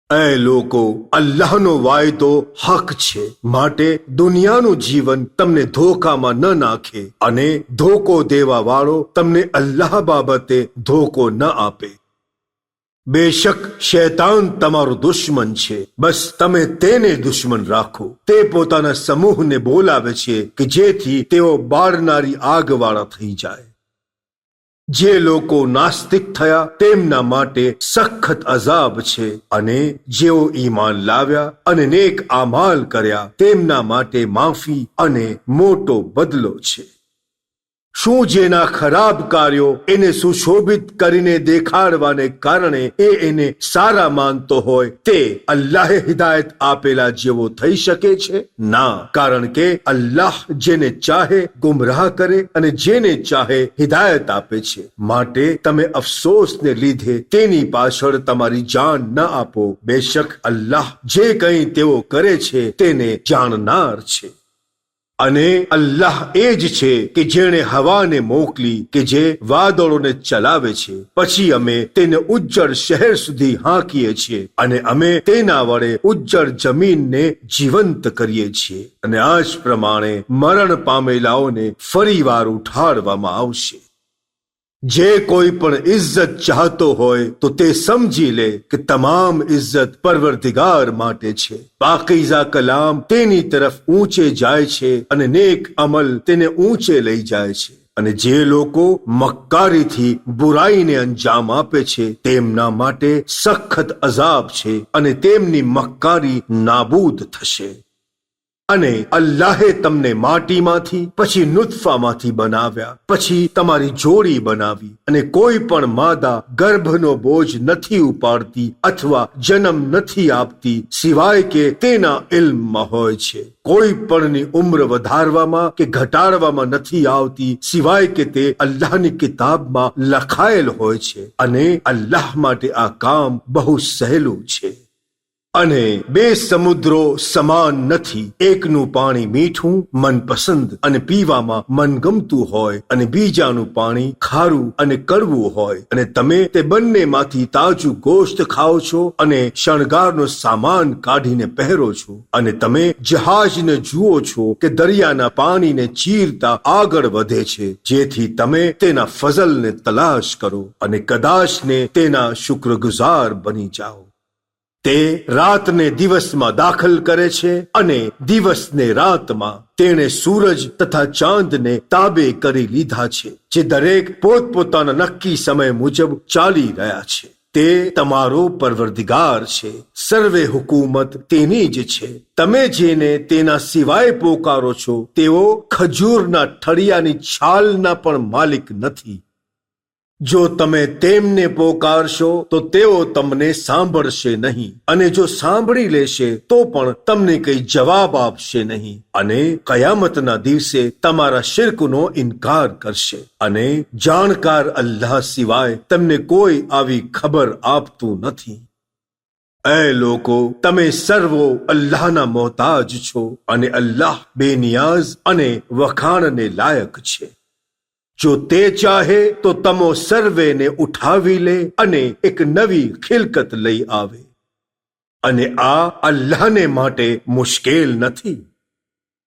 એ લોકો, અલ્લાહનો વાયદો હક છે, માટે દુનિયાનું જીવન તમને ધોકામાં ન નાખે અને ધોકો દેવા વાળો તમને અલ્લાહ બાબતે ધોકો ન આપે. બેશક શૈતાન તમારો દુશ્મન છે, બસ તમે તેને દુશ્મન રાખો. તે પોતાના સમૂહને બોલાવે છે કે જેથી તેઓ બાળનારી આગવાળા થઈ જાય. જે લોકો નાસ્તિક થયા તેમના માટે સખત અઝાબ છે, અને જેઓ ઈમાન લાવ્યા અને નેક આમાલ કર્યા તેમના માટે માફી અને મોટો બદલો છે. શું જેના ખરાબ કાર્યો એને સુશોભિત કરીને દેખાડવાને કારણે એને સારા માનતો હોય તે અલ્લાહે હિદાયત આપેલા જેવો થઈ શકે છે? ના, કારણ કે અલ્લાહ જેને ચાહે ગુમરાહ કરે અને જેને ચાહે હિદાયત આપે છે. માટે તમે અફસોસને લીધે તેની પાછળ તમારી જાન ન આપો. બેશક અલ્લાહ જે કંઈ તેઓ કરે છે તેને જાણનાર છે. અને અલ્લાહ એ જ છે કે જેણે હવાને મોકલી કે જે વાદળોને ચલાવે છે, પછી અમે તેને ઉજ્જડ શહેર સુધી હાંકીએ છીએ અને અમે તેના વડે ઉજ્જડ જમીનને જીવંત કરીએ છીએ. અને આ જ પ્રમાણે મરણ પામેલાઓને ફરીવાર ઉઠાડવામાં આવશે. જે કોઈ પણ ઇજ્જત ચાહતો હોય તો તે સમજી લે કે તમામ ઇજ્જત પરવરદિગાર માટે છે. પાકીઝા કલામ તેની તરફ ઊંચે જાય છે અને નેક અમલ તેને ઊંચે લઈ જાય છે. અને જે લોકો મક્કારીથી બુરાઈને અંજામ આપે છે તેમના માટે સખત અઝાબ છે અને તેમની મક્કારી નાબૂદ થશે. અને અલ્લાહે તમને માટીમાંથી પછી નુત્ફામાંથી બનાવ્યા, પછી તમારી જોડી બનાવી, અને કોઈ પણ માદા ગર્ભનો બોજ નથી ઉપાડતી અથવા જન્મ નથી આપતી સિવાય કે તેના ઇલ્મમાં હોય છે. કોઈ પણની ઉંમર વધારવામાં કે ઘટાડવામાં નથી આવતી સિવાય કે તે અલ્લાહની કિતાબમાં લખાયેલ હોય છે. અને અલ્લાહ માટે આ કામ બહુ સહેલું છે. અને બે સમુદ્રો સમાન નથી. એકનું પાણી મીઠું મનપસંદ અને પીવામાં મનગમતું હોય, અને બીજાનું પાણી ખારું અને કડવું હોય. અને તમે તે બંનેમાંથી તાજું ગોશ્ત ખાઓ છો અને શણગારનો સામાન કાઢીને પહેરો છો. અને તમે જહાજને જુઓ છો કે દરિયાના પાણીને ચીરતા આગળ વધે છે, જેથી તમે તેના ફઝલને તલાશ કરો અને કદાચને તેના શુક્રગુજાર બની જાઓ. તે રાતને દિવસમાં દાખલ કરે છે અને દિવસને રાતમાં. તેણે સૂરજ તથા ચાંદને તાબે કરી લીધા છે, જે દરેક પોતપોતાના નક્કી સમય મુજબ ચાલી રહ્યા છે. તે તમારો પરવરદિગાર છે. સર્વે હુકુમત તેની જ છે. તમે જેને તેના સિવાય પોકારો છો તેઓ ખજૂરના ઠળિયાની છાલના પણ માલિક નથી. જો તમે તેમને પોકારશો તો તેઓ તમને સાંભળશે નહીં, અને જો સાંભળી લેશે તો પણ તમને કંઈ જવાબ આપશે નહીં, અને કયામતના દિવસે તમારા શિર્કનો ઇનકાર કરશે. અને જાણકાર અલ્લાહ સિવાય તમને કોઈ આવી ખબર આપતું નથી. એ લોકો, તમે સર્વો અલ્લાહના મોહતાજ છો, અને અલ્લાહ બેનિયાઝ અને વખાણને લાયક છે. જો તે ચાહે તો તમો સર્વેને ઉઠાવી લે અને એક નવી ખિલકત લઈ આવે. અને આ અલ્લાહને માટે મુશ્કેલ નથી.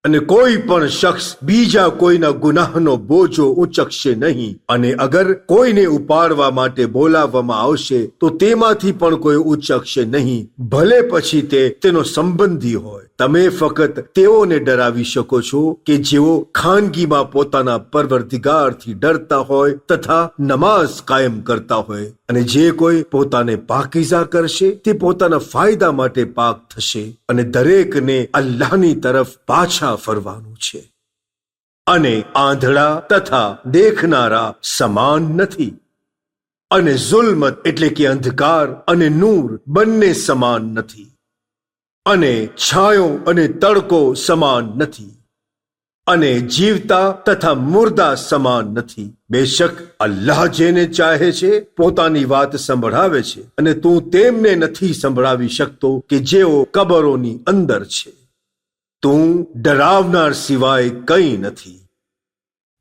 અને કોઈ પણ શખ્સ બીજા કોઈના ગુનાહનો બોજો ઊંચકશે નહીં. અને અગર કોઈને ઉપાડવા માટે બોલાવવામાં આવશે તો તેમાંથી પણ કોઈ ઊંચકશે નહીં, ભલે પછી તે તેનો સંબંધી હોય. તમે ફક્ત તેઓને ડરાવી શકો છો કે જેઓ ખાનગીમાં પોતાના પરવરદિગારથી ડરતા હોય તથા નમાઝ કાયમ કરતા હોય. અને જે કોઈ પોતાને પાકીઝા કરશે તે પોતાના ફાયદા માટે પાક થશે. અને દરેકને અલ્લાહની તરફ પાછા ફરવાનું છે. અને આંધળા તથા દેખનારા સમાન નથી. અને ઝુલ્મત એટલે કે અંધકાર અને નૂર બંને સમાન નથી. અને છાયો અને તડકો સમાન નથી. અને જીવતા તથા મુર્દા સમાન નથી. બેશક અલ્લાહ જેને ચાહે છે પોતાની વાત સંભળાવે છે, અને તું તેમને નથી સંભળાવી શકતો કે જેઓ કબરોની અંદર છે. તું ડરાવનાર સિવાય કંઈ નથી.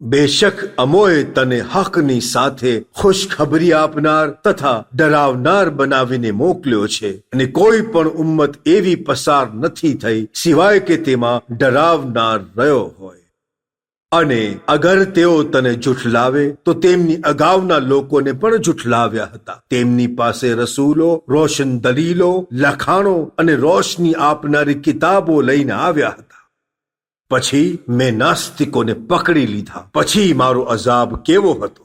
બેશક અમોએ તને હકની સાથે ખુશખબરી આપનાર તથા ડરાવનાર બનાવીને મોકલ્યો છે. અને કોઈ પણ ઉમ્મત એવી પસાર નથી થઈ સિવાય કે તેમાં ડરાવનાર રહ્યો હોય. અને અગર તેઓ તને જુઠલાવે તો તેમની અગાઉના લોકોને પણ જુઠલાવ્યા હતા. તેમની પાસે રસૂલો, રોશન દલીલો, લખાણો અને રોશની આપનારી કિતાબો લઈને આવ્યા હતા. પછી મેં નાસ્તિકોને પકડી લીધા. પછી મારો અઝાબ કેવો હતો.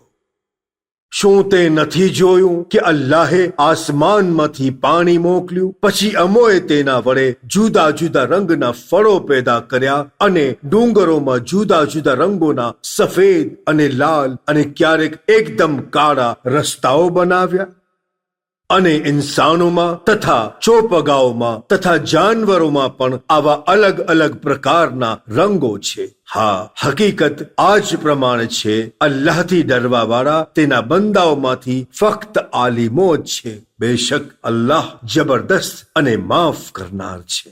શું તે નથી જોયું કે અલ્લાહે આસમાનમાંથી પાણી મોકલ્યું, પછી અમોએ તેના વડે જુદા જુદા રંગના ફળો પેદા કર્યા, અને ડુંગરોમાં જુદા જુદા રંગોના સફેદ અને લાલ અને ક્યારેક એકદમ કાળા રસ્તાઓ બનાવ્યા. અને ઇન્સાનોમાં તથા ચોપગાઓમાં તથા જાનવરોમાં પણ આવા અલગ અલગ પ્રકારના રંગો છે. હા, હકીકત આ જ પ્રમાણે છે. અલ્લાહથી ડરવાવાળા તેના બંદાઓમાંથી ફક્ત આલિમો જ છે. બેશક અલ્લાહ જબરદસ્ત અને માફ કરનાર છે.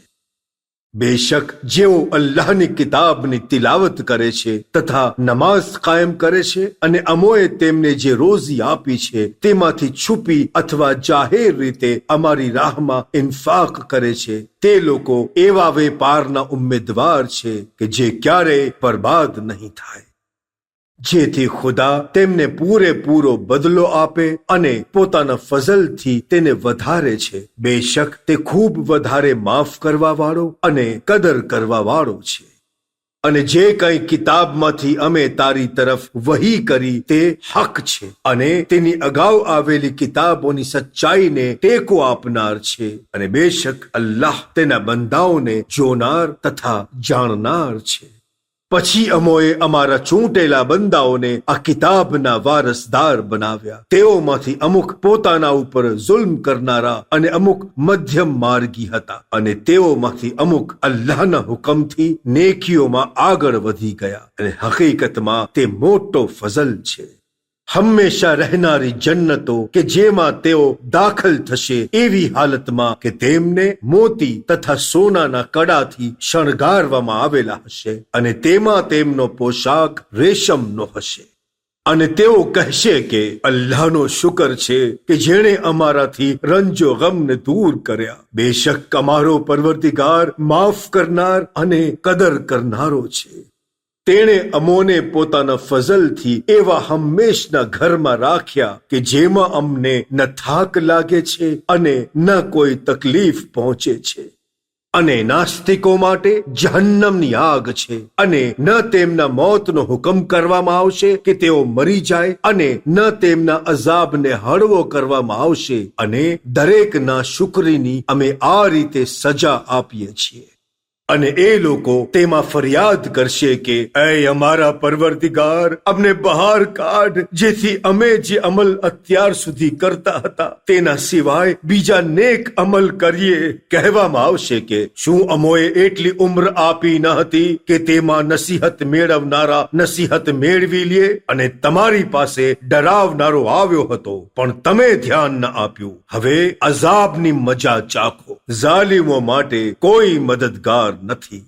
બેશક જેઓ અલ્લાહની કિતાબની તિલાવત કરે છે તથા નમાઝ કાયમ કરે છે, અને અમોએ તેમને જે રોઝી આપી છે તેમાંથી છુપી અથવા જાહેર રીતે અમારી રાહમાં ઇન્ફાક કરે છે, તે લોકો એવા વેપારના ઉમ્મીદવાર છે કે જે ક્યારેય બરબાદ નહીં થાય. જેથી ખુદા તેમને પૂરેપૂરો બદલો આપે અને પોતાના ફઝલથી તેને વધારે છે. બેશક તે ખૂબ વધારે માફ કરવા વાળો અને કદર કરવા વાળો છે. અને જે કંઈ કિતાબમાંથી અમે તારી તરફ વહી કરી તે હક છે અને તેની અગાઉ આવેલી કિતાબોની સચ્ચાઈને ટેકો આપનાર છે અને બેશક અલ્લાહ તેના બંદાઓને જોનાર તથા જાણનાર છે. પછી અમોએ અમારા ચૂંટેલા બંદાઓને આ કિતાબના વારસદાર બનાવ્યા. તેઓમાંથી અમુક પોતાના ઉપર જુલ્મ કરનારા અને અમુક મધ્યમ માર્ગી હતા અને તેઓમાંથી અમુક અલ્લાહના હુકમથી નેકીઓમાં આગળ વધી ગયા અને હકીકતમાં તે મોટો ફઝલ છે. હંમેશા રહેનારી જન્નતો કે જેમાં તેઓ દાખલ થશે એવી હાલતમાં કે તેમને મોતી તથા સોનાના કડાથી શણગારવામાં આવેલા હશે અને તેમાં તેમનો પોશાક રેશમનો હશે. અને તેઓ કહેશે કે અલ્લાહનો શુકર છે કે જેણે અમારાથી રંજો ગમને દૂર કર્યા. બેશક અમારો પરવરદિગાર માફ કરનાર અને કદર કરનારો છે. તેણે અમોને પોતાના ફઝલથી એવા હંમેશના ઘરમાં રાખ્યા કે જેમાં અમને ન થાક લાગે છે અને ન કોઈ તકલીફ પહોંચે છે. અને નાસ્તિકો માટે જહન્નમની આગ છે અને ન તેમના મોતનો હુકમ કરવામાં આવશે કે તેઓ મરી જાય અને ન તેમના અઝાબને હળવો કરવામાં આવશે અને દરેક નાશુકરીની અમે આ રીતે સજા આપીએ છીએ. અને એ લોકો તેમાં ફરિયાદ કરશે કે એ અમારા પરવરદિગાર, અમને બહાર કાઢ જેથી અમે જે અમલ અત્યાર સુધી કરતા હતા તેના સિવાય બીજા નેક અમલ કરીએ. કહેવામાં આવશે કે શું અમોએ એટલી ઉંમર આપી ન હતી કે તેમાં નસીહત મેળવનારા નસીહત મેળવી લે અને તમારી પાસે ડરાવનારો આવ્યો હતો પણ તમે ધ્યાન ન આપ્યું. હવે અઝાબની મજા ચાખો. ઝાલિમો માટે કોઈ મદદગાર નથી.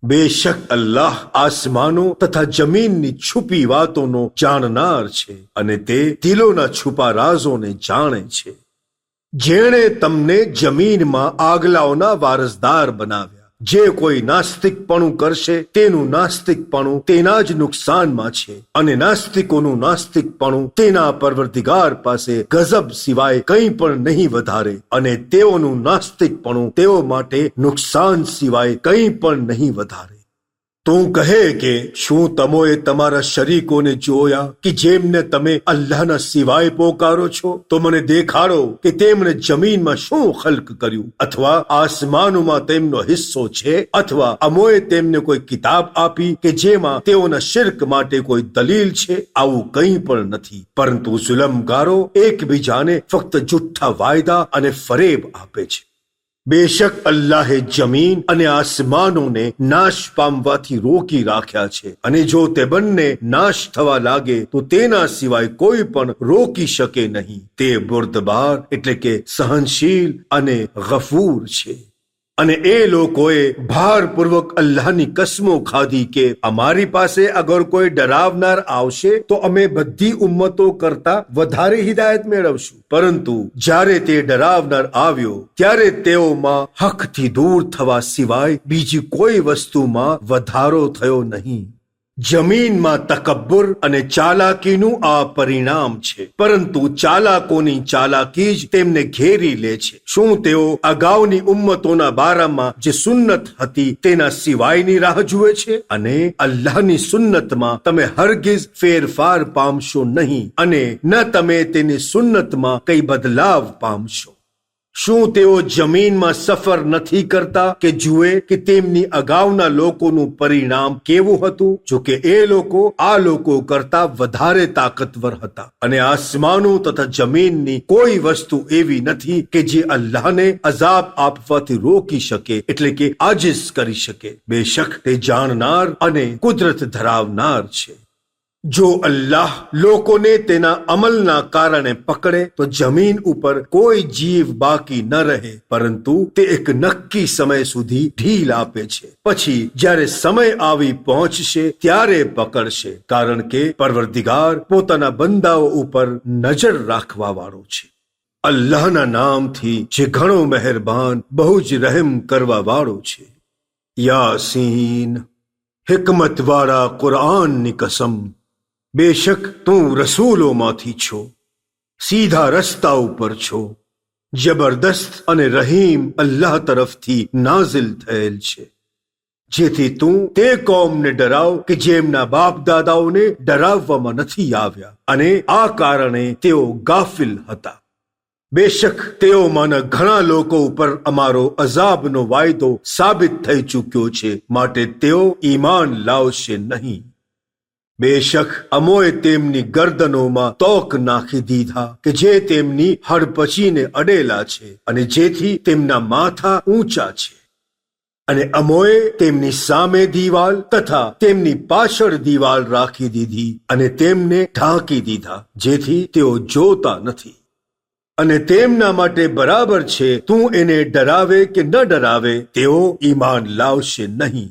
બેશક અલ્લાહ આસમાનો તથા જમીનની છુપી વાતોનો જાણનાર છે અને તે દિલોના છુપા રાઝોને જાણે છે. જેણે તમને જમીનમાં આગલાઓના વારસદાર બનાવ્યા. જે કોઈ નાસ્તિકપણું કરશે તેનું નાસ્તિકપણું તેના જ નુકસાનમાં છે અને નાસ્તિકોનું નાસ્તિકપણું તેના પરવરદિગાર પાસે ગઝબ સિવાય કંઈ પણ નહીં વધારે અને તેઓનું નાસ્તિકપણું તેઓ માટે નુકસાન સિવાય કંઈ પણ નહીં વધારે. તું કહે કે શું તમોએ તમારા શરીકોને જોયા કે જેમને તમે અલ્લાહના સિવાય પોકારો છો? તો મને દેખાડો કે તેમણે જમીનમાં શું ખલ્ક કર્યું અથવા આસમાનોમાં તેમનો હિસ્સો છે અથવા અમોએ તેમને કોઈ કિતાબ આપી કે જેમાં તેઓના શિર્ક માટે કોઈ દલીલ છે? આવું કંઈ પણ નથી, પરંતુ જુલમગારો એકબીજાને ફક્ત જુઠ્ઠા વાયદા અને ફરેબ આપે છે. બેશક અલ્લાહે જમીન અને આસમાનોને નાશ પામવાથી રોકી રાખ્યા છે અને જો તે બંને નાશ થવા લાગે તો તેના સિવાય કોઈ પણ રોકી શકે નહીં. તે બુર્દબાર એટલે કે સહનશીલ અને ગફૂર છે. અને એ લોકોએ ભારપૂર્વક અલ્લાહની કસમો ખાધી કે અમારી પાસે અગર કોઈ ડરાવનાર આવશે તો અમે બધી ઉમ્મતો કરતા વધારે હિદાયત મેળવશું. પરંતુ જ્યારે તે ડરાવનાર આવ્યો ત્યારે તેઓમાં હકથી દૂર થવા સિવાય બીજી કોઈ વસ્તુમાં વધારો થયો નહીં. જમીનમાં તકબ્બુર અને ચાલાકીનું આ પરિણામ છે, પરંતુ ચાલાકોની ચાલાકી જ તેમને ઘેરી લે છે. શું તેઓ અગાઉની ઉમ્મતોના બારામાં જે સુન્નત હતી તેના સિવાયની રાહ જુએ છે? અને અલ્લાહની સુન્નતમાં તમે હરગિઝ ફેરફાર પામશો નહીં અને ન તમે તેની સુન્નતમાં કઈ બદલાવ પામશો. શું તેઓ જમીનમાં સફર નથી કરતા કે જુએ કે તેમની અગાઉના લોકોનું પરિણામ કેવું હતું? જો કે એ લોકો આ લોકો કરતા વધારે તાકતવર હતા અને આસમાનો તથા જમીનની કોઈ વસ્તુ એવી નથી કે જે અલ્લાહને અઝાબ આપવાથી રોકી શકે એટલે કે આજિઝ કરી શકે. બેશક તે જાણનાર અને કુદરત ધરાવનાર છે. જો અલ્લાહ લોકોને તેના અમલના કારણે પકડે તો જમીન ઉપર કોઈ જીવ બાકી ન રહે, પરંતુ તે એક નક્કી સમય સુધી ઢીલ આપે છે. પછી જ્યારે સમય આવી પહોંચશે ત્યારે પકડશે, કારણ કે પરવરદિગાર પોતાના બંદાઓ ઉપર નજર રાખવા વાળો છે. અલ્લાહના નામથી જે ઘણો મહેરબાન બહુ જ રહેમ કરવા વાળો છે. યાસીન. હિકમત વાળા કુરઆનની કસમ. બેશક તું રસૂલોમાંથી છો, સીધા રસ્તા ઉપર છો. જબરદસ્ત અને રહીમ અલ્લાહ તરફથી નાઝિલ થયેલ છે. જેથી તું તે કોમને ડરાવ કે જેમના બાપ દાદાઓને ડરાવવામાં નથી આવ્યા અને આ કારણે તેઓ ગાફિલ હતા. બેશક તેઓમાંના ઘણા લોકો ઉપર અમારો અઝાબનો વાયદો સાબિત થઈ ચૂક્યો છે, માટે તેઓ ઈમાન લાવશે નહીં. બેશક અમોએ તેમની ગરદનોમાં તોક નાખી દીધા કે જે તેમની હડપચીને અડેલા છે અને જેથી તેમના માથા ઊંચા છે. અને અમોએ તેમની સામે દીવાલ તથા તેમની પાછળ દીવાલ રાખી દીધી અને તેમને ઢાંકી દીધા, જેથી તેઓ જોતા નથી. અને તેમના માટે બરાબર છે તું એને ડરાવે કે ન ડરાવે, તેઓ ઈમાન લાવશે નહીં.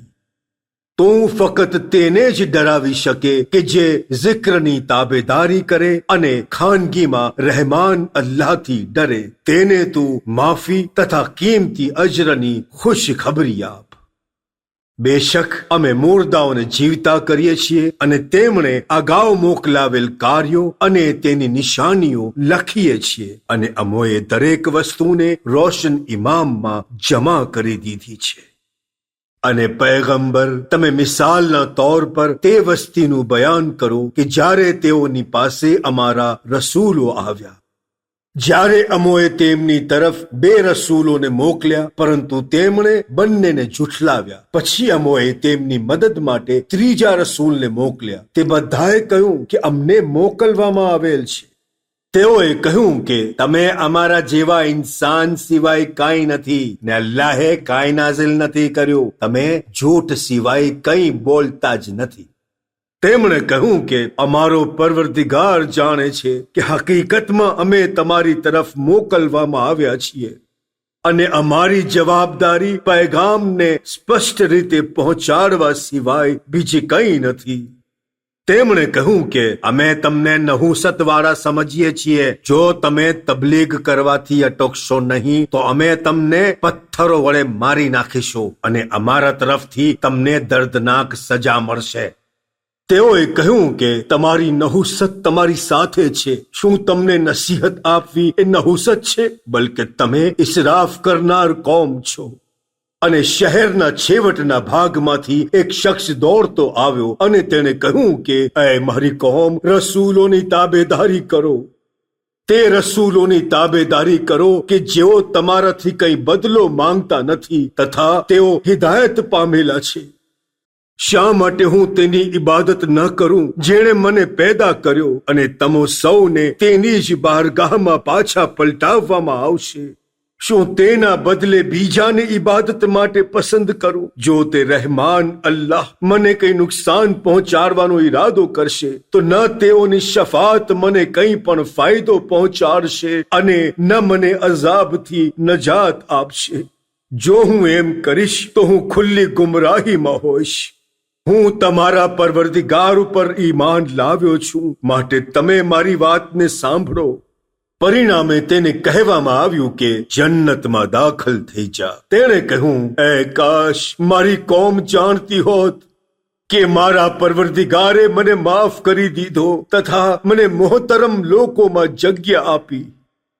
તું ફક્ત તેને જ ડરાવી શકે કે જે zikરની તાબેદારી કરે અને ખાનગીમાં રહેમાન અલ્લાહથી ડરે. તેને તું માફી તથા કિંમતી અજરની ખુશખબરી આપ. બેશક અમે મુર્દાઓને જીવતા કરીએ છીએ અને તેમણે અગાઉ મોકલાવેલ કાર્યો અને તેની નિશાનીઓ લખીએ છીએ અને અમોએ દરેક વસ્તુને રોશન ઇમામમાં જમા કરી દીધી છે. અને પૈગંબર, તમે મિસાલના તौर પર તે વસ્તીનું બયાન કરો કે જ્યારે તેઓની પાસે અમારા રસૂલો આવ્યા. જ્યારે અમોએ તેમની તરફ 2 રસૂલોને મોકલ્યા, પરંતુ તેમણે બંનેને જુઠલાવ્યા. પછી અમોએ તેમની મદદ માટે 3જા રસૂલને મોકલ્યા. તે બધાએ કહ્યું કે અમને મોકલવામાં આવેલ છે. તેઓએ કહ્યું કે તમે અમારા જેવા ઇન્સાન સિવાય કાંઈ નથી ને અલ્લાહે કાંઈ નાઝિલ નથી કર્યું. તમે જૂઠ સિવાય કંઈ બોલતા જ નથી. તેમણે કહ્યું કે અમારો પરવરદિગાર જાણે છે કે હકીકતમાં અમે તમારી તરફ મોકલવામાં આવ્યા છીએ અને અમારી જવાબદારી પૈગામને સ્પષ્ટ રીતે પહોંચાડવા સિવાય બીજી કંઈ નથી. તેમણે કહ્યું કે અમે તમને નહુસતવાળા સમજીએ છીએ. જો તમે તબલીગ કરવાથી અટકશો નહીં તો અમે તમને પથ્થરો વડે મારી નાખીશું અને અમારા તરફથી તમને દર્દનાક સજા મળશે. તેઓએ કહ્યું કે તમારી નહુસત તમારી સાથે છે. શું તમને નસીહત આપવી એ નહુસત છે? બલકે તમે ઇસરાફ કરનાર કોમ છો. અને શહેરના છેવટના ભાગમાંથી એક શખ્સ દોડતો આવ્યો અને તેણે કહ્યું કે એ મારી કોમ, રસૂલોની તાબેદારી કરો. તે રસૂલોની તાબેદારી કરો કે જેઓ તમારાથી કંઈ બદલો માંગતા નથી તથા તેઓ હિદાયત પામેલા છે. શા માટે હું તેની ઇબાદત ન કરું જેણે મને પેદા કર્યો અને તમો સૌને તેની જ બારગાહમાં પાછા પલટાવવામાં આવશે? શું તેના બદલે બીજાને ઇબાદત માટે પસંદ કરું? જો તે રહેમાન અલ્લાહ મને કંઈ નુકસાન પહોંચાડવાનો ઈરાદો કરશે તો ન તેઓની શફાત મને કંઈ પણ ફાયદો પહોંચાડશે અને ન મને અઝાબથી નજાત આપશે. જો હું એમ કરીશ તો હું ખુલ્લી ગુમરાહીમાં હોઈશ. હું તમારા પરવરદિગાર ઉપર ઈમાન લાવ્યો છું, માટે તમે મારી વાતને સાંભળો. પરિણામે તેને કહેવામાં આવ્યું કે જન્નતમાં દાખલ થઈ જા. તેણે કહ્યું, એ કાશ મારી કોમ જાણતી હોત કે મારા પરવરદિગારે મને માફ કરી દીધો તથા મને મોહતરમ લોકોમાં જગ્યા આપી.